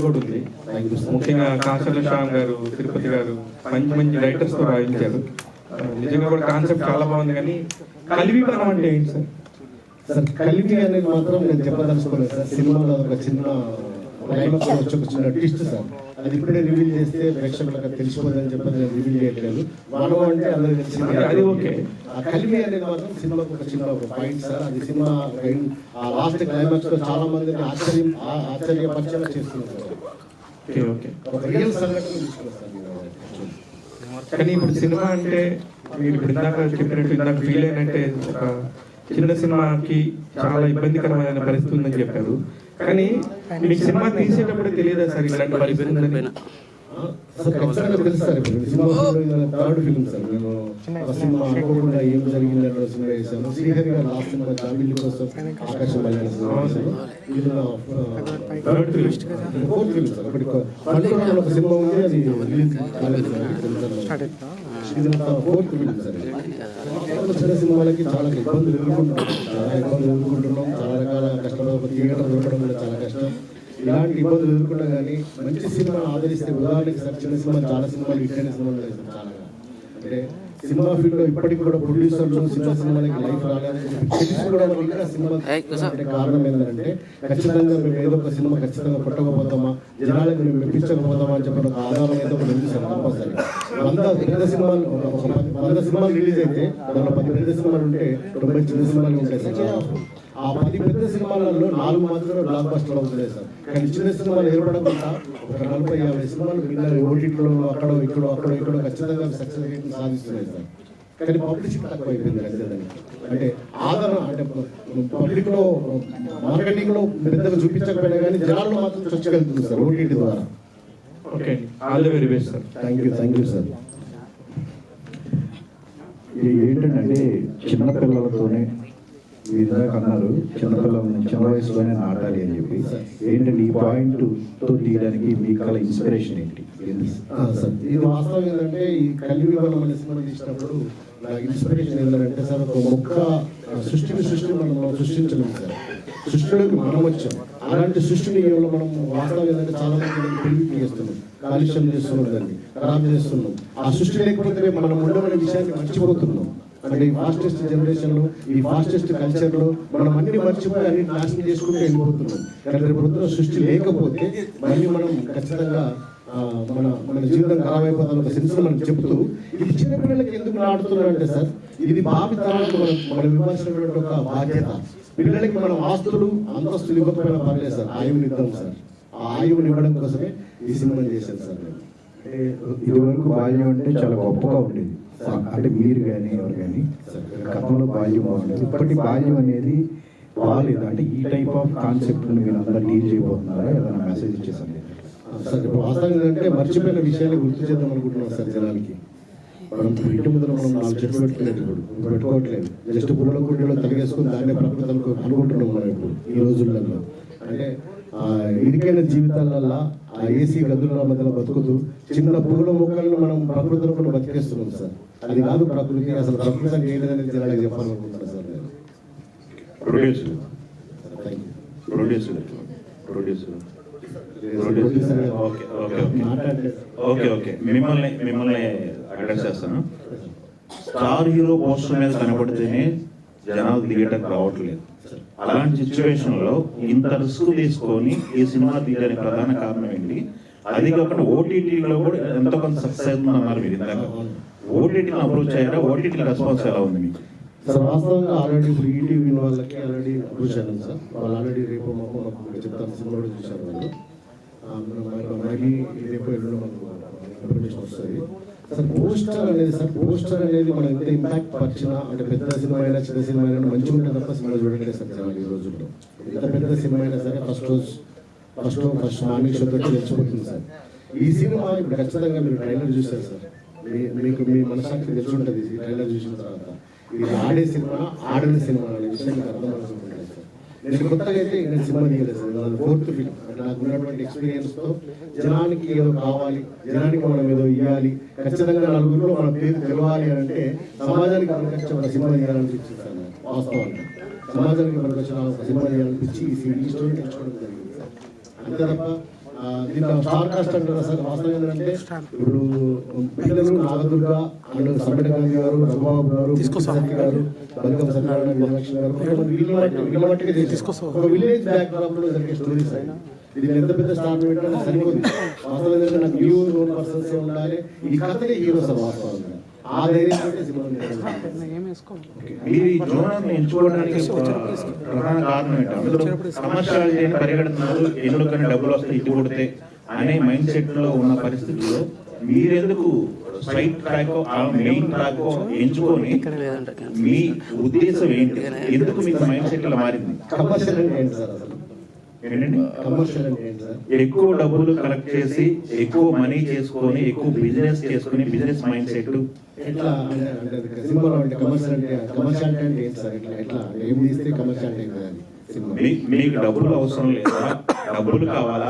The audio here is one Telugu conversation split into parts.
కూడా ఉంది. ముఖ్యంగా కాంచర్ల శ్యామ్ గారు, తిరుపతి గారు మంచి మంచి రైటర్స్ తో రాయించారు. నిజంగా కూడా కాన్సెప్ట్ చాలా బాగుంది. కానీ కలివిపనం అంటే ఏంటి సార్? సార్ కలివి అనేది మాత్రం నేను చెప్పదలుచుకోలేదు సార్. సినిమాలో ఒక చిన్న వచ్చి ఒక చిన్న ట్విస్ట్ సార్. అది ఇప్పుడే రివీల్ చేస్తే ప్రేక్షకులకు తెలిసిపోతుందని చెప్పి నేను రివీల్ చేయట్లేదు. మానవ అంటే అందరూ తెలిసింది, అది ఓకే. ఆ కలివి అనేది మాత్రం సినిమాకు ఒక చిన్న పాయింట్ సార్. అది సినిమా ఆ లాస్ట్ క్లైమాక్స్ లో చాలా మందిని ఆశ్చర్యపరిచేలా చేస్తున్నారు. ఒక రియల్ సంఘటన తీసుకొస్తారు. కానీ ఇప్పుడు సినిమా అంటే మీరు ఇందాక చెప్పినట్టు ఇందాక ఫీల్ అయినట్టే ఒక చిన్న సినిమాకి చాలా ఇబ్బందికరమైన పరిస్థితి ఉందని చెప్పారు. కానీ మీకు సినిమా తీసేటప్పుడు తెలియదా సార్ ఇలాంటి పరిస్థితి ఉందని? తెలుస్తారు. ఇప్పుడు సినిమా థర్డ్ ఫిల్మ్ సార్. నేను సినిమా అనుకోకుండా ఏం జరిగిందంటే సినిమా చేశాను. శ్రీహరి గారు లాస్ట్ సినిమా జాబిల్లి కోసం ఆకాశం ఫోర్త్ ఫిల్మ్ సార్. ఇప్పుడు ఒక సినిమా ఉంది, అది రిలీజ్ కాలేదు సార్. ఇది ఫోర్త్ ఫిల్మ్ సార్. చిన్న సినిమాలకి చాలా ఇబ్బందులు ఎదుర్కొంటున్నాం. చాలా రకాల కష్టపడ థియేటర్ దొరకడం వల్ల చాలా కష్టం. ఇలాంటి ఇబ్బందులు ఎదుర్కొన్నా కానీ మంచి సినిమాను ఆదరిస్తే, ఉదాహరణకి సార్ చిన్న సినిమా చాలా సినిమాలు హిట్ అయిన సినిమాలు చేస్తాం. చాలా అంటే సినిమా ఫీల్డ్ లో ఇప్పటికి కూడా ప్రొడ్యూసర్లు చిన్న సినిమాలకి లైఫ్ రాలేదని తెలుసుకోవడానికి సినిమా అంటే కారణం ఏంటంటే ఖచ్చితంగా మేము ఏదో ఒక సినిమా ఖచ్చితంగా కొట్టకపోతామా, జనాలకు మేము మెప్పించకపోతామా అని చెప్పిన ఒక ఆధారం అయితే ఒకటి ఉంది సార్. కంపల్సరీ 100 సినిమాలు రిలీజ్ అయితే దానిలో 10 పెద్ద సినిమాలు ఉంటే 90 చిన్న సినిమాలు ఉంటాయి సార్. ఆ 10 పెద్ద సినిమాలలో 4 మాత్రమే బ్లాక్ బస్టర్ అవుతున్నాయి సార్. కానీ చిన్న సినిమాలు ఏర్పడకుండా ఒక 40-50 సినిమాలు పిల్లలు ఓటీటీలో అక్కడో ఇక్కడో ఖచ్చితంగా సక్సెస్ రేట్ సాధిస్తున్నాయి సార్. కానీ పబ్లిసిటీ తక్కువ అయిపోయింది ఖచ్చితంగా. అంటే ఆదరణ అంటే పబ్లిక్ లో మార్కెటింగ్ లో పెద్దగా చూపించకపోయినా కానీ జనాల్లో మాత్రం చొచ్చగలుగుతుంది సార్ ఓటీటీ ద్వారా. Okay, all the very best sir. Thank you sir. ఇది ఏంటంటే చిన్నపిల్లలతోనే విధంగా అన్నారు, చిన్నపిల్లలని చిన్న వయసులోనే నాటాలి అని చెప్పి. ఏంటంటే ఈ పాయింట్ తో తీయడానికి మీకు కల ఇన్స్పిరేషన్ ఏంటి? సార్ ఇది వాస్తవం ఏంటంటే ఈ కలివి వల్ల మన సినిమా తీసినప్పుడు నాకు ఇన్స్పిరేషన్ ఏంటంటే సార్, ఒక మొక్క సృష్టి మనం సృష్టించలేము సార్. సృష్టిలోకి మనం వచ్చాం. అలాంటి సృష్టిని మనం వాస్తవం ఏంటంటే చాలా మంది పెళ్లి చేస్తున్నాం, కాలుష్యం చేస్తున్నాం, దాన్ని ఖరాబ్ చేస్తున్నాం. ఆ సృష్టి లేకపోతే మనం ఉండవనే విషయాన్ని మర్చిపోతున్నాం. అంటే ఈ ఫాస్టెస్ట్ జనరేషన్ లో, ఈ ఫాస్టెస్ట్ కల్చర్ లో మనం అన్ని మర్చిపోయి అన్ని నాశనం చేసుకుంటూ వెళ్ళిపోతున్నాం. కానీ రేపు పొద్దున సృష్టి లేకపోతే మళ్ళీ మనం ఖచ్చితంగా మన జీవితం ఖరాబ్ అయిపోతాం. ఒక సెన్స్ మనం చెప్తూ ఇది చిన్నపిల్లలకి ఎందుకు నాటుతున్నాం అంటే సార్, ఇది భావి తరాలకు మనం ఇవ్వాల్సినటువంటి ఒక బాధ్యత. పిల్లలకి మనం ఆస్తులు అంతస్తులు ఇవ్వకపోయినా పర్లేదు సార్, ఆయువుని ఇద్దాం సార్. ఆ ఆయువుని ఇవ్వడం కోసమే ఈ సినిమా చేశాను సార్. ఇది వరకు బాల్యం అంటే చాలా గొప్పగా ఉండేది. అంటే మీరు కానీ ఎవరు కానీ గతంలో బాల్యం బాగుండేది. ఇప్పటి బాల్యం అనేది బాగాలేదు. అంటే ఈ టైప్ ఆఫ్ కాన్సెప్ట్ మీరు అందరూ డీల్ చేయబోతున్నారా? ఏదైనా మెసేజ్ ఇచ్చేసండి సార్. ఇప్పుడు వాస్తవం ఏంటంటే మర్చిపోయిన విషయాన్ని గుర్తు చేద్దాం అనుకుంటున్నాం సార్ జనాలకి. మనం ఇంటి ముందర మనం 4 చెట్లు పెట్టుకోవట్లేదు. జస్ట్ పుల్ల కుండీలో తలిగేసుకుని దాన్ని ప్రకృతి అనుకుంటున్నాం మనం ఇప్పుడు ఈ రోజులలో. అంటే ఇరికైన జీవితాలల్లో ఆ ఏసీ గదుల మధ్యలో బతుకుతూ చిన్న పూల మొక్కలను మనం ప్రకృతిలో కూడా బతికేస్తున్నాం సార్. అది కాదు ప్రకృతి. అసలు ప్రకృతి అంటే ఏంటనేది జనాలకు చెప్పాలనుకుంటున్నాను సార్ నేను. మిమ్మల్ని అడ్రస్ చేస్తాను. స్టార్ హీరో పోస్టర్ మీద కనబడితేనే జనాలు థియేటర్కి రావట్లేదు. అలాంటి సిచ్యువేషన్ లో ఇంత రిస్క్ తీసుకొని ఈ సినిమా తీయడానికి ప్రధాన కారణం ఏంటి? అది కాకుండా ఓటీటీలో కూడా ఎంతో కొంత సక్సెస్ అవుతుందన్నారు మీరు ఇందాక. ఓటీటీని అప్రోచ్ అయ్యారా? ఓటీటీ రెస్పాన్స్ ఎలా ఉంది మీకు? సార్ వాస్తవంగా ఆల్రెడీ ఇప్పుడు ఈటీవీ వాళ్ళకి ఆల్రెడీ అప్రోచ్ అయ్యాను సార్. వాళ్ళు ఆల్రెడీ రేపు మాకు చెప్తాను సినిమా కూడా చూశారు వాళ్ళు. మళ్ళీ రేపు ఎల్లుండి మనకు ఇన్ఫర్మేషన్ వస్తుంది సార్. పోస్టర్ అనేది మనం ఎంత ఇంపాక్ట్ పరిచినా, అంటే పెద్ద సినిమా అయినా చిన్న సినిమా అయినా మంచిగా ఉంటుంది తప్ప సినిమా చూడట్లేదు సార్ జనాలు ఈ రోజుల్లో. ఎంత పెద్ద సినిమా అయినా సరే ఫస్ట్ మార్నింగ్ షో తోటి తెలిసిపోతుంది సార్. ఈ సినిమా ఇప్పుడు ఖచ్చితంగా మీరు ట్రైలర్ చూస్తారు సార్. మీకు మీ మనసాక్షి తెలిసి ఉంటుంది ఈ ట్రైలర్ చూసిన తర్వాత. ఇది ఆడే సినిమా ఆడని సినిమా అనే విషయం మీకు అర్థమవుతుంటుంది సార్. నేను కొత్తగా అయితే నేను సినిమా తీయలేదు సార్. నాది 4th ఫిల్మ్. అంటే నాకు ఉన్నటువంటి ఎక్స్పీరియన్స్తో జనానికి ఏదో కావాలి, జనానికి మనం ఏదో ఇవ్వాలి, ఖచ్చితంగా నలుగురిలో మన పేరు తెలవాలి అంటే సమాజానికి మనకొచ్చిన ఒక సినిమా తీయాలనిపించింది సార్. వాస్తవానికి సమాజానికి మనకొచ్చిన ఒక సినిమా తీయాలనిపించి ఈ స్టోరీ తెచ్చుకోవడం జరిగింది సార్. అంతే తప్ప దీంట్లో స్టార్ కాస్ట్ అంటారా సార్? వాస్తవం ఏంటంటే ఇప్పుడు పిల్లలు నాగదుర్గ అండ్ సంబడి గాంధీ గారు, రఘుబాబు గారు, సత్య గారు, బలికం సత్యనారాయణ, విజయలక్ష్మి గారు వీళ్ళ మట్టికి ఒక విలేజ్ బ్యాక్ డ్రాప్ లో జరిగే స్టోరీస్ అయినా ఇది ఎంత పెద్ద స్టార్ పెట్టాలి సరిపోదు. వాస్తవం ఏంటంటే నాకు న్యూ నోన్ పర్సన్స్ ఉండాలి. ఈ కథలే హీరో సార్ వాస్తవంగా. ఆ ధైర్యం సినిమా మీరు ఈ జోనర్ని ఎంచుకోవడానికి ప్రధాన కారణం ఏంటి? అందులో కమర్షియాలిటీని పరిగెడుతున్నారు, ఎందుకని డబ్బులు వస్తాయి ఇటు కొడితే అనే మైండ్ సెట్ లో ఉన్న పరిస్థితుల్లో మీరెందుకు స్ట్రైట్ ట్రాక్ మెయిన్ ట్రాక్ ఎంచుకొని మీ ఉద్దేశం ఏంటి? ఎందుకు మీకు మైండ్ సెట్ లో మారింది? కమర్షియల్ అంటే ఏంటి సార్ అసలు? ఏంటండి? కమర్షియల్ అంటే ఏంటి సార్? ఎక్కువ డబ్బులు కలెక్ట్ చేసి ఎక్కువ మనీ చేసుకొని ఎక్కువ బిజినెస్ చేసుకుని బిజినెస్ మైండ్ సెట్ ఎట్లా అంటే సినిమాలో అంటే కమర్షియాలిటీ అంటే ఏంటి సార్? ఎట్లా ఏం తీస్తే కమర్షియాలిటీ కాదు సినిమా? మీకు డబ్బులు అవసరం లేదా? డబ్బులు కావాలా?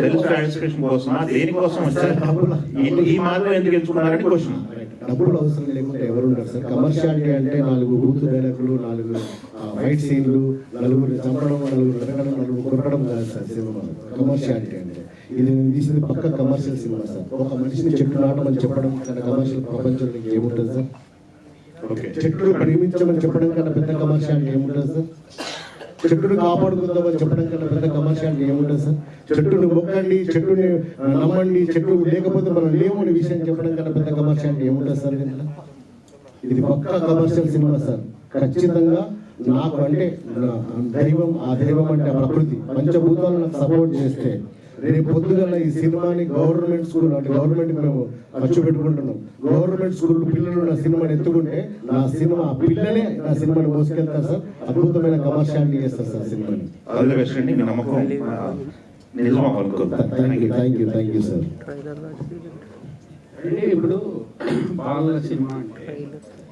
సెల్ఫ్ సాటిస్ఫాక్షన్ కోసమా? దేనికోసం వచ్చారు? ఈ మార్గం ఎందుకు ఎంచుకున్నారని క్వశ్చన్. డబ్బులు అవసరం లేకుంటే ఎవరు ఉంటారు సార్? కమర్షియాలిటీ అంటే 4 బూతు డైలాగులు, 4 ఫైట్ సీన్లు, 4 చంపడం, 4 వెతకడం, 4 కొట్టడం కాదు సార్ సినిమా కమర్షియాలిటీ అంటే. ఇది తీసింది పక్క కమర్షియల్ సినిమా సార్. ఒక మనిషిని చెట్టు నాటమని చెప్పడం కన్నా కమర్షియల్ ప్రపంచంలో ఏముంటుంది సార్? చెట్లు ప్రేమించమని చెప్పడం కన్నా పెద్ద కమర్షియాలిటీ ఏముంటుంది సార్? చెట్టును కాపాడుకుందామని చెప్పడం కన్నా పెద్ద కమర్షియాలిటీ ఏముంటుంది సార్? చెట్టును మొక్కండి, చెట్టుని నమ్మండి, చెట్టు లేకపోతే మనం లేమని విషయం చెప్పడం కన్నా పెద్ద కమర్షియాలిటీ ఏముంటుంది సార్? ఇది పక్కా కమర్షియల్ సినిమా సార్. ఖచ్చితంగా నాకు అంటే దైవం, ఆ దైవం అంటే ఆ ప్రకృతి పంచభూతాలు నాకు సపోర్ట్ చేస్తే రేపు పొద్దుగల ఈ సినిమాని గవర్నమెంట్ స్కూల్ అంటే గవర్నమెంట్ మేము ఖర్చు పెట్టుకుంటున్నాం. గవర్నమెంట్ స్కూల్ పిల్లలు నా సినిమాని ఎత్తుకుంటే నా సినిమా పిల్లలే నా సినిమాని మోసుకెళ్తారు సార్. అద్భుతమైన కమర్షియాలిటీ చేస్తారు సార్ సినిమాని. Thank you sir. అంటే ఇప్పుడు బాలల సినిమా అంటే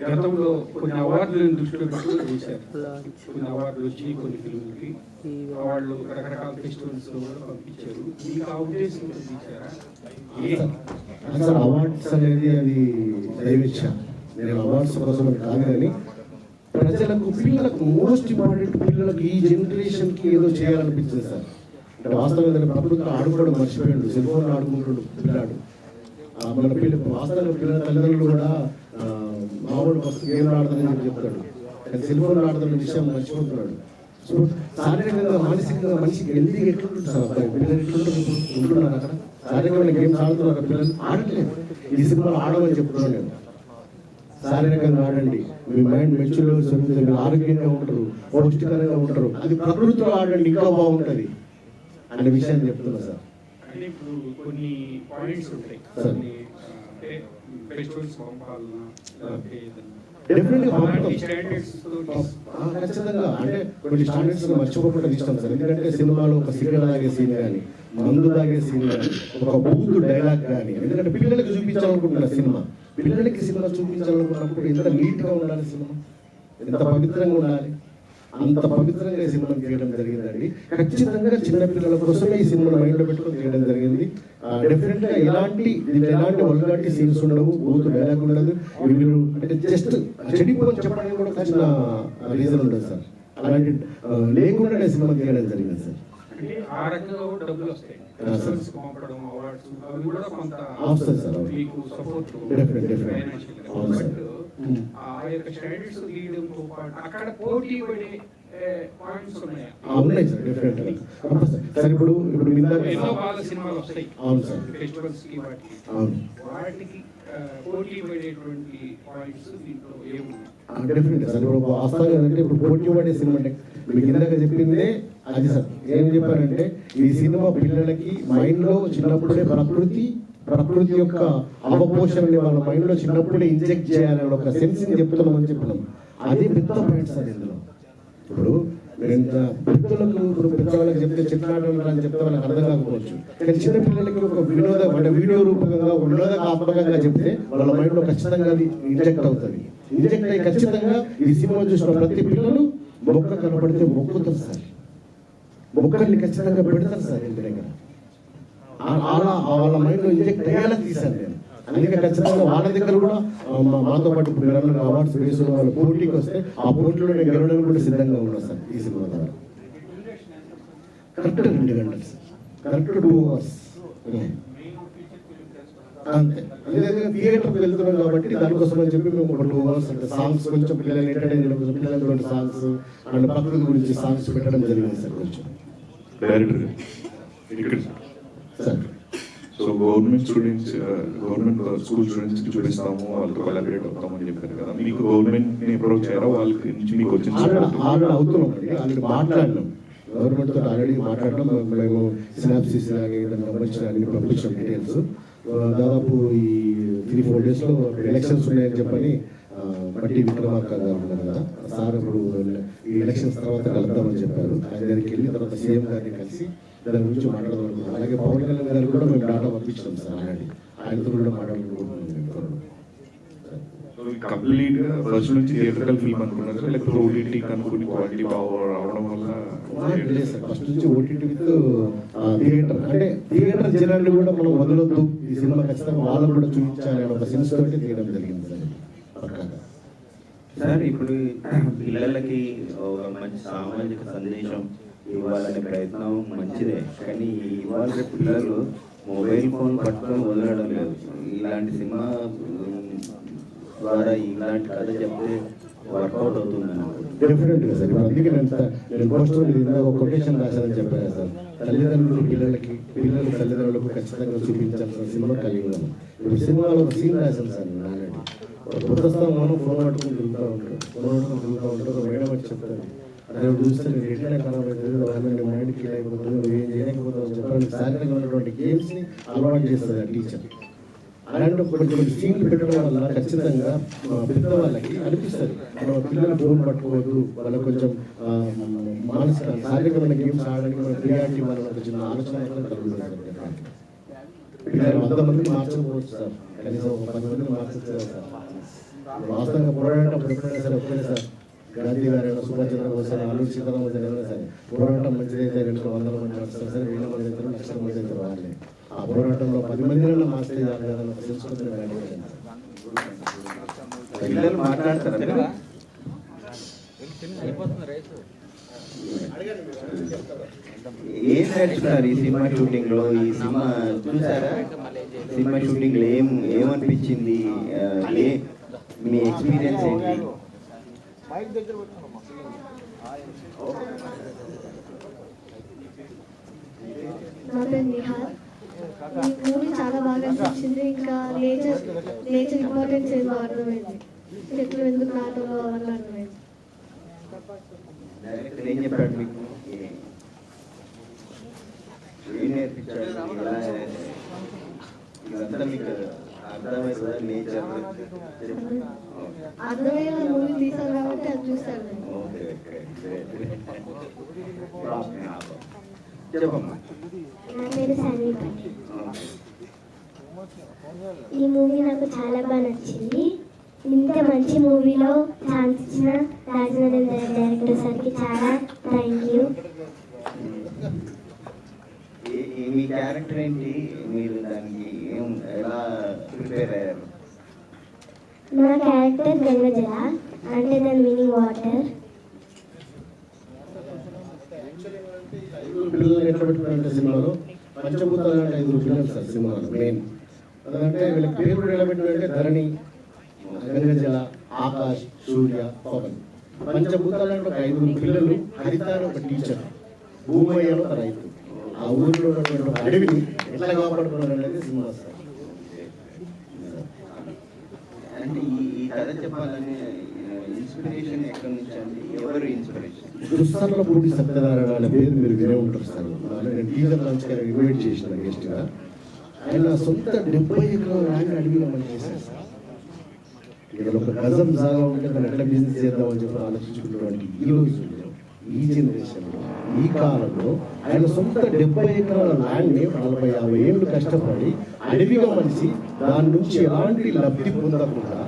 గతంలో కొన్ని అవార్డులను దృష్టిలో పెట్టుకుని చేశారు. కొన్ని అవార్డులు వచ్చి కొన్ని ఫిల్మ్కి వాళ్ళు రకరకాల ఫెస్టివల్స్ కూడా పంపించారు. మీకు ఆ ఉద్దేశం తీశారా? సార్ అవార్డ్స్ అనేది అది దైవేచ్ఛ. నేను అవార్డ్స్ కోసం కాదు కానీ ప్రజలకు పిల్లలకు మోస్ట్ ఇంపార్టెంట్ పిల్లలకు ఈ జనరేషన్కి ఏదో చేయాలనిపించింది సార్. అంటే వాస్తవంగా ప్రభుత్వం ఆడుకోవడం మర్చిపోయాడు, సెల్ ఫోన్ ఆడుకుంటాడు పిల్లాడు. మన పిల్లలు వాస్తవంగా పిల్లల తల్లిదండ్రులు కూడా మామూలు ఫస్ట్ గేమ్ ఆడతానని చెప్తాడు, కానీ సెల్ ఫోన్ ఆడుతున్న విషయం మర్చిపోతున్నాడు. సో శారీరకంగా మానసికంగా మనిషికి హెల్తీగా ఎట్లుంటుంది సార్? అబ్బాయి పిల్లలు ఎట్లుంటుంది ఉంటున్నారు అక్కడ? శారీరకంగా గేమ్స్ ఆడుతున్నారు పిల్లలు? ఆడట్లేదు. ఈ సినిమాలో ఆడమని చెప్తున్నాను నేను. శారీరకంగా ఆడండి, మీ మైండ్ మెచ్యూర్ జరుగుతుంది, మీరు ఆరోగ్యంగా ఉంటారు, పౌష్టికరంగా ఉంటారు. అది ప్రకృతిలో ఆడండి, ఇంకా బాగుంటుంది అనే విషయాన్ని చెప్తున్నా సార్. అంటే ఇప్పుడు కొన్ని పాయింట్స్ ఉంటాయి, అంటే ఫెస్టివల్స్ పంపాలన్నా ఖచ్చితంగా అంటే కొన్ని స్టాండర్డ్స్ మర్చిపోకుండా ఇష్టం సార్. ఎందుకంటే సినిమాలో ఒక సిగరెట్ తాగే సీన్ కానీ, మందు తాగే సీన్ కానీ, ఒక బూతు డైలాగ్ కానీ, ఎందుకంటే పిల్లలకి చూపించాలనుకుంటున్న సినిమా, పిల్లలకి సినిమా చూపించాలనుకున్నప్పుడు ఎంత నీట్గా ఉండాలి సినిమా, ఎంత పవిత్రంగా ఉండాలి, అంత పవిత్రంగా ఈ సినిమాని తీయడం జరిగిందండి. ఖచ్చితంగా చిన్నపిల్లల కోసమే ఈ సినిమాను మైండ్లో పెట్టుకుని తీయడం జరిగింది. డెఫినెట్గా ఎలాంటి వల్గారిటీ సీన్స్ ఉండవు, బూత్ డైలాగ్ ఉండదు. మీరు అంటే జస్ట్ చెడిపోని చెప్పడానికి కూడా ఒక చిన్న రీజన్ ఉండదు సార్. అలాంటి లేకుండానే సినిమా తీయడం జరిగింది సార్. ఆ రకంగా డబ్బులు వస్తాయి సార్. అక్కడ పోటీ పడే పాయింట్స్ ఉన్నాయి సార్. డెఫినెట్గా సార్. ఇప్పుడు ఎన్నో బాల సినిమాలు వస్తాయి. అవును సార్. ఫెస్టివల్స్ కి వాటికి పోటీ పడేటువంటి పాయింట్స్ దీంట్లో ఏమున్నాయి? డెఫినెట్గా సార్. ఇప్పుడు వాస్తవం ఏంటంటే ఇప్పుడు పోటీ పడే సినిమా అంటే మీకు ఇందాక చెప్పిందే అది సార్. ఏం చెప్పారంటే ఈ సినిమా పిల్లలకి మైండ్లో చిన్నప్పుడే ప్రకృతి యొక్క అవపోషణని వాళ్ళ మైండ్లో చిన్నప్పుడే ఇంజెక్ట్ చేయాలని ఒక సెన్స్ని చెప్తున్నామని చెప్పినాం. అది పెద్ద పాయింట్ సార్ ఇందులో. ఇప్పుడు పెద్దవాళ్ళకి చెప్తే చెట్లాడని అని చెప్తే వాళ్ళకి అర్థం కాకపోవచ్చు, కానీ చిన్నపిల్లలకి ఒక వీడియో రూపకంగా వినోదాత్మకంగా చెప్తే వాళ్ళ మైండ్లో ఖచ్చితంగా అది ఇంజెక్ట్ అవుతుంది. ఇంజెక్ట్ అయ్యి ఖచ్చితంగా ఈ సినిమా చూసిన ప్రతి పిల్లలు మొక్క కనపడితే మొక్కుతారు సార్, మొక్కల్ని ఖచ్చితంగా పెడతారు సార్ ఇంటి దగ్గర. అలా వాళ్ళ మైండ్లో ఇంజెక్ట్ అయ్యేలా తీశాను నేను. అందుకే ఖచ్చితంగా వాళ్ళ దగ్గర కూడా మాతో పాటు పిల్లలు అవార్డ్స్ వేసిన వాళ్ళు పోటీకి వస్తే ఆ పోటీలో నేను గెలవడానికి కూడా సిద్ధంగా ఉన్నా సార్. ఈ సినిమా ద్వారా కరెక్ట్ 2 గంటలు కరెక్ట్ 2 hours. అంతే. అదేవిధంగా థియేటర్కి వెళ్తున్నాం కాబట్టి దానికోసం అని చెప్పి మేము ఒక 2 hours అంటే సాంగ్స్ కొంచెం పిల్లలు ఎంటర్టైన్ చేయడం కోసం పిల్లలటువంటి సాంగ్స్ అండ్ ప్రకృతి గురించి సాంగ్స్ పెట్టడం జరిగింది సార్ కొంచెం. డైరెక్టర్ ఇక్కడ sir so government students government school students కి చూపిస్తాము, వాళ్ళతో కొలాబరేట్ అవుతామని చెప్పారు కదా, మీకు గవర్నమెంట్ ని అప్రోచ్ అయ్యారా? వాళ్ళ నుంచి మీకు వచ్చిన ఆల్రెడీ అవుతున్నామండి, ఆల్రెడీ మాట్లాడినాం గవర్నమెంట్ తోటి ఆల్రెడీ మాట్లాడడం. మేము సినాప్సిస్ కానీ దానికి సంబంధించిన అన్ని పంపించాం డీటెయిల్స్. దాదాపు ఈ 3-4 daysలో ఎలక్షన్స్ ఉన్నాయని చెప్పని బట్టి విక్రమార్క గారు ఉన్నారు కదా సార్, ఇప్పుడు ఈ ఎలక్షన్స్ తర్వాత కలుద్దామని చెప్పారు. ఆయన దగ్గరికి వెళ్ళిన తర్వాత సీఎం గారిని కలిసి దాని గురించి మాట్లాడదామనుకుంటున్నాం. అలాగే పవన్ కళ్యాణ్ గారు కూడా మేము డాటా పంపించాం సార్ ఆల్రెడీ, ఆయనతో కూడా మాట్లాడుకుంటున్నాం. కంప్లీట్ గా ఫస్ట్ నుంచి థియేటర్కల్ ఫిల్మ్ అనుకున్నారు, లేకపోతే ఓటీటీ కనుక్కుని క్వాలిటీ బాగా రావడం వల్ల? లేదు సార్, ఫస్ట్ నుంచి ఓటీటీ విత్ థియేటర్. అంటే థియేటర్ జనాన్ని కూడా మనం వదలొద్దు, ఈ సినిమా ఖచ్చితంగా వాళ్ళకు కూడా చూపించాలి అని ఒక సెన్స్ తోటి తీయడం జరిగింది సార్. పక్కాగా సార్ ఇప్పుడు పిల్లలకి ఒక మంచి సామాజిక సందేశం ఇవ్వాలనే ప్రయత్నం మంచిదే, కానీ ఇవాళ పిల్లలు మొబైల్ ఫోన్ పట్టుకొని వదలడం లేదు. ఇలాంటి సినిమా ద్వారా ఇలాంటి కథ చెప్తే వర్కౌట్ అవుతుంది అనుకుంటున్నాను. డెఫినెట్గా సార్. ఇప్పుడు అందుకే నేను పోస్టర్ ఒక కొటేషన్ రాశానని చెప్పాను సార్. తల్లిదండ్రులు పిల్లలు తల్లిదండ్రులకు ఖచ్చితంగా చూపించాల్సిన సినిమా కలియుగం. ఇప్పుడు సినిమాలో ఒక సీన్ రాశాను సార్ నేను ఆల్రెడీ. కొత్త స్థానం ఫోన్ పట్టుకుని తిరుగుతూ ఉంటారు. ఒక మేడం వచ్చి చెప్తాను, అదే చూస్తే నేను ఎట్లనే ఖరాబ్ అవుతుంది, వాళ్ళని మైండ్ కిల్ అయిపోతుంది, నువ్వు ఏం చేయలేకపోతావు అని చెప్పాలని శారీరకంగా ఉన్నటువంటి గేమ్స్ని అలవాటు చేస్తుంది ఆ టీచర్. అలాంటి కొన్ని సీన్లు పెట్టడం వల్ల ఖచ్చితంగా పెద్దవాళ్ళకి అనిపిస్తుంది మన పిల్లలు ఫోన్ పట్టుకోవద్దు, వాళ్ళకి కొంచెం మానసిక శారీరకమైన గేమ్స్ ఆడడానికి మన ప్రియారిటీ వాళ్ళ ఒక చిన్న ఆలోచన కలుగుతుంది. పిల్లలు 100 మందిని మార్చకపోవచ్చు సార్, కనీసం 10 మందిని మార్చచ్చు సార్. వాస్తవంగా పోరాటం ఎప్పుడైనా సరే ఒక్కడే సార్, గాంధీ గారైనా సుభాష్ చంద్రబోస్ అయినా అల్లూరి సీతారామన్ అయినా సరే పోరాటం మంచిదైతే 200 మంది నడుస్తారు సరే, 1000 మంది అయితే 1,00,000 మంది అయితే వాళ్ళే. ఆ పోరాటంలో 10 మందిలో మార్చే సంస్కృతిని పిల్లలు మాట్లాడతారు. ఏం నేర్చుకున్నారు ఈ సినిమా షూటింగ్ లో? ఈ సినిమా చూసారా? సినిమా షూటింగ్ లో ఏమనిపించింది? మీ ఎక్స్పీరియన్స్ ఏంటి? నా పేరు నిహాల్. ఈ మూవీ చాలా బాగా అనిపించింది. ఇంకా నేచర్ ఇంపార్టెన్స్ ఏదో అర్థమైంది, చెట్లు ఎందుకు నాటలో అని అర్థమైంది. డైరెక్టర్ ఏం చెప్పాడు మీకు? ఏం నేర్పించాడు? ఇదంతా మీకు అర్థమవుతుందా? నేచర్ అర్థమయ్యేలా మూవీ తీసారు కాబట్టి అది చూస్తాను. చెప్పమ్మా. నా పేరు సందీప్. ఈ మూవీ నాకు చాలా బాగా నచ్చింది. ఇంత మంచి మూవీలో ఛాన్స్ ఇచ్చిన రాజనరేంద్ర డైరెక్టర్ సార్కి చాలా థ్యాంక్ యూ. మీ క్యారెక్టర్ ఏంటి? మీరు దానికి ఎలా ప్రిపేర్ అయ్యారు? నా క్యారెక్టర్ గంగజల, అంటే దాని మీనింగ్ వాటర్. పిల్లలు ఎట్లా పెట్టుకున్నారంటే సినిమాలో పంచభూతాలు అంటే 5 పిల్లలు సార్ సినిమాలో మెయిన్. అదంటే వీళ్ళకి పేరు కూడా ఎలా పెట్టినారంటే ధరణి, గంగజల, ఆకాష్, సూర్య, పవన్. పంచభూతాలు అంటే ఒక 5 పిల్లలు, హరిత అని ఒక టీచర్, భూమయ్య అని ఒక రైతు. ఆ ఊరిలో ఉన్నటువంటి ఒక అడవిని ఎట్లా కాపాడుకున్నారు అనేది సినిమా సార్. అంటే ఈ కథ చెప్పాలని ఇన్స్పిరేషన్ ఎక్కడి నుంచి అండి? ఎవరు ఇన్స్పిరేషన్? దుస్సర్లపూడి సత్యనారాయణ అనే పేరు మీరు వినే ఉంటారు సార్. నేను టీజర్ లాంచ్ ఇన్వైట్ చేసిన గెస్ట్గా. ఆయన సొంత 70 ఎకరాల ల్యాండ్ అడవిలో మనం చేశారు సార్. ఇక్కడ ఒక గజం జాగా ఉంటే దాన్ని ఎట్లా బిజినెస్ చేద్దామని చెప్పి ఆలోచించుకున్నటువంటి ఈ రోజుల్లో, ఈ జనరేషన్లో, ఈ కాలంలో ఆయన సొంత 70 ఎకరాల ల్యాండ్ని 40-50 ఏళ్ళు కష్టపడి అడవిగా మనిషి దాని నుంచి ఎలాంటి లబ్ధి పొందకుండా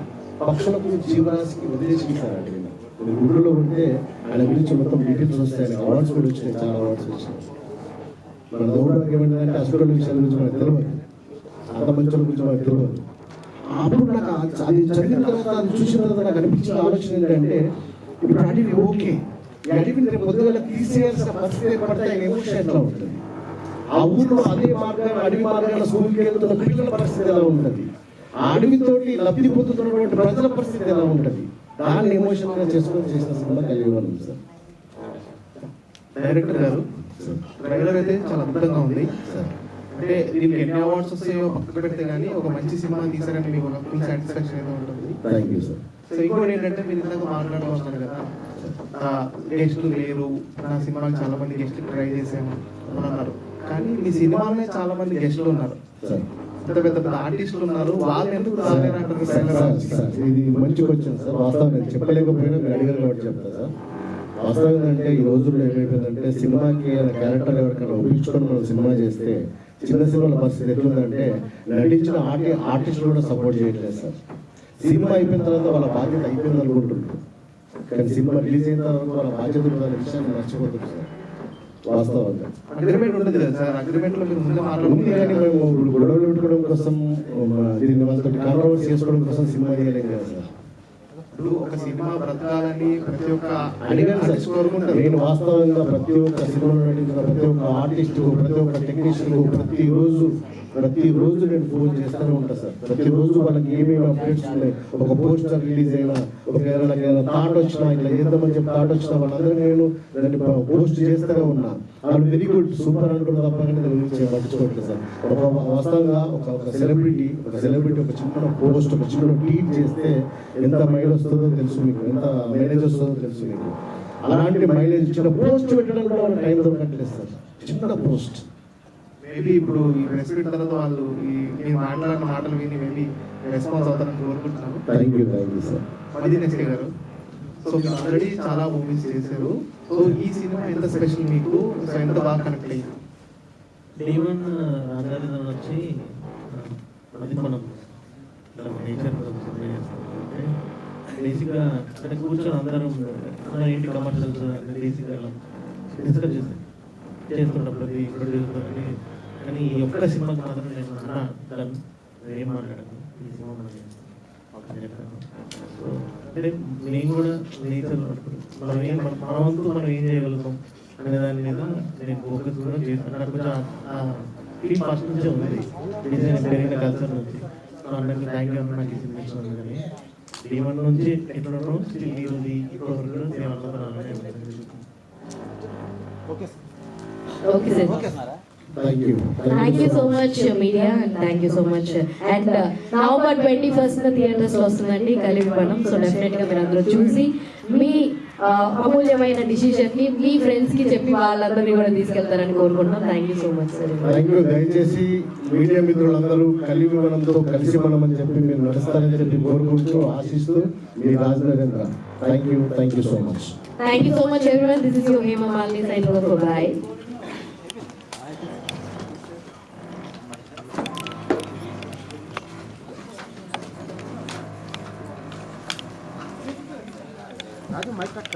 పక్షులకు జీవరాశికి వదిలేసింటారు. అడవిని గుడిలో ఉంటే ఆయన గురించి మొత్తం డీటెయిల్స్ వస్తాయి. ఆయన అవార్డ్స్ కూడా వచ్చినాయి, చాలా అవార్డ్స్ వచ్చినాయి. మన దౌర్భాగ్యం ఏంటంటే అసురుల విషయాల గురించి మనకు తెలియదు, అంత మంచుల గురించి మనకు తెలియదు. అప్పుడు నాకు అది చదివిన తర్వాత, అది చూసిన తర్వాత నాకు అనిపించిన ఆలోచన ఏంటంటే, ఇప్పుడు అడవి ఓకే, ఈ అడవిని రేపు పొద్దుగల తీసేయాల్సిన పరిస్థితి ఏర్పడితే ఆయన ఎమోషన్ ఎట్లా ఉంటుంది? ఆ ఊర్లో అదే మార్గాన్ని అడవి మార్గాన్ని స్కూల్కి వెళ్తున్న పిల్లల పరిస్థితి ఎలా ఉంటుంది, ఆ అడవితోటి లబ్ధి పొందుతున్నటువంటి ప్రజల పరిస్థితి ఎలా ఉంటుంది, దాన్ని ఎమోషనల్గా చేసుకొని చేసిన సినిమా కలిగి సార్. డైరెక్టర్ గారు, ట్రైలర్ అయితే చాలా అద్భుతంగా ఉంది. అంటే దీనికి ఎన్ని అవార్డ్స్ వస్తాయో పక్కకు పెడితే కానీ ఒక మంచి సినిమా తీసారని మీకు ఒక ఫుల్ సాటిస్ఫాక్షన్ అయితే ఉంటుంది. Thank you sir. సో ఇంకోటి ఏంటంటే మీరు ఇందాక మాట్లాడుతున్నారు కదా, గెస్టులు లేరు, నా సినిమాకి చాలా మంది గెస్టులు ట్రై చేసాము అని అన్నారు. కానీ మీ సినిమాలోనే చాలా మంది గెస్టులు ఉన్నారు, పెద్ద పెద్ద పెద్ద ఆర్టిస్టులు ఉన్నారు. వాళ్ళు ఎందుకు రాలేరంటారు? ఇది మంచి క్వశ్చన్ సార్. వాస్తవం నేను చెప్పలేకపోయినా మీరు అడిగారు కాబట్టి చెప్తా సార్. వాస్తవం ఏంటంటే ఈ రోజుల్లో ఏమైపోయిందంటే సినిమాకి క్యారెక్టర్ ఎవరికైనా ఊహించుకొని మనం సినిమా చేస్తే చిన్న సినిమాల పరిస్థితి ఎట్లుందంటే నటించిన ఆర్టిస్టులు కూడా సపోర్ట్ చేయట్లేదు సార్. సినిమా అయిపోయిన తర్వాత వాళ్ళ బాధ్యత అయిపోయింది అనుకుంటుంటారు, కానీ సినిమా రిలీజ్ అయిన తర్వాత వాళ్ళ బాధ్యత ఉన్న విషయాన్ని మర్చిపోతుంది సార్. వాస్తవంగా అగ్రిమెంట్ ఉంటుంది కదా సార్, అగ్రిమెంట్ లో మీరు ముందే ఉంది, మాట్లాడుతుంది. కానీ మేము గొడవలు పెట్టుకోవడం కోసం దీన్ని వాళ్ళతో కాంట్రవర్సీ చేసుకోవడం కోసం సినిమా తీయలేం కదా సార్. ఇప్పుడు ఒక సినిమా బ్రతకాలని ప్రతి ఒక్క అడిగాను సార్. artist కోరుకుంటారు. నేను వాస్తవంగా ప్రతి ఒక్క సినిమాలో నటించిన ప్రతి ఒక్క ఆర్టిస్టు, ప్రతి ఒక్క టెక్నీషియన్ ప్రతిరోజు నేను ఫోన్ చేస్తూనే ఉంటాను సార్. ప్రతిరోజు వాళ్ళకి ఏమేమి అప్డేట్స్ ఉన్నాయి, ఒక పోస్టర్ రిలీజ్ అయినా, ఒకవేళ థాట్ వచ్చినా, ఇట్లా చేద్దామని చెప్పి థాట్ వచ్చినా వాళ్ళందరూ నేను దాన్ని పోస్ట్ చేస్తూనే ఉన్నా. వాళ్ళు వెరీ గుడ్ సూపర్ అనుకుంటే తప్ప కానీ దాని గురించి పట్టించుకోవట్లేదు సార్. వాస్తవంగా ఒక సెలబ్రిటీ ఒక చిన్న పోస్ట్, ఒక చిన్న ట్వీట్ చేస్తే ఎంత మైలేజ్ వస్తుందో తెలుసు మీకు, ఎంత మైలేజ్ వస్తుందో తెలుసు మీకు. అలాంటి మైలేజ్ చిన్న పోస్ట్ పెట్టడం కూడా వాళ్ళకి టైం దొరకట్లేదు సార్. చిన్న పోస్ట్ మేబీ ఇప్పుడు ఈ ప్రెస్ మీట్ తర్వాత వాళ్ళు ఈ మీరు మాట్లాడిన మాటలు విని మేబీ రెస్పాన్స్ అవుతారని కోరుకుంటున్నాను. Thank you sir. మది నెక్స్ట్ గారు, సో మీరు ఆల్రెడీ చాలా మూవీస్ చేశారు. సో ఈ సినిమా ఎంత స్పెషల్ మీకు, సో ఎంత బాగా కనెక్ట్ అయ్యింది? డీమన్ ఆధారితం వచ్చి అది మనం నేచర్ బేసిక్గా అంటే కూర్చొని అందరం మన ఏంటి కమర్షియల్స్ బేసిక్గా డిస్కస్ చేస్తున్నప్పుడు ప్రొడ్యూసర్. కానీ ఈ ఒక్క సినిమాకి మాత్రం నేను ఏం మాట్లాడాను, ఈ సినిమా మనం చెప్పాను. సో అంటే నేను కూడా నేచర్ మన వంతు మనం ఏం చేయగలుగుతాం అనే దాని మీద నేను ఫోకస్ కూడా చేస్తాను. నాకు కొంచెం ఫీల్ ఫస్ట్ నుంచే ఉంది, నేను పెరిగిన కల్చర్ నుంచి. అందరికీ థ్యాంక్ యూ అన్న నాకు ఈ సినిమా ఇచ్చినందుకు. కానీ డీమన్ నుంచి ఎట్లా స్టిల్ ఈరోజు ఇప్పుడు Okay, sir. Thank you so much, media, and thank you so much. And November 21st theatres లో వస్తుందండి కలివిపనం. సో డెఫినెట్ గా మీరు అందరూ చూసి మీ అమూల్యమైన డిసిషన్ ని మీ ఫ్రెండ్స్ కి చెప్పి వాళ్ళందరినీ కూడా తీసుకెళ్తారని కోరుకుంటున్నాం. Thank you so much sir. Thank you. దయచేసి మీడియా మిత్రులందరూ కలివిపనంతో కలిసి మనమని చెప్పి మీరు నడుస్తారని చెప్పి కోరుకుంటూ ఆశిస్తూ మీ Rajanarendra. Thank you so much. Thank you so much everyone. This is your Hema Malini signing off. Bye. అది మైక్ కట్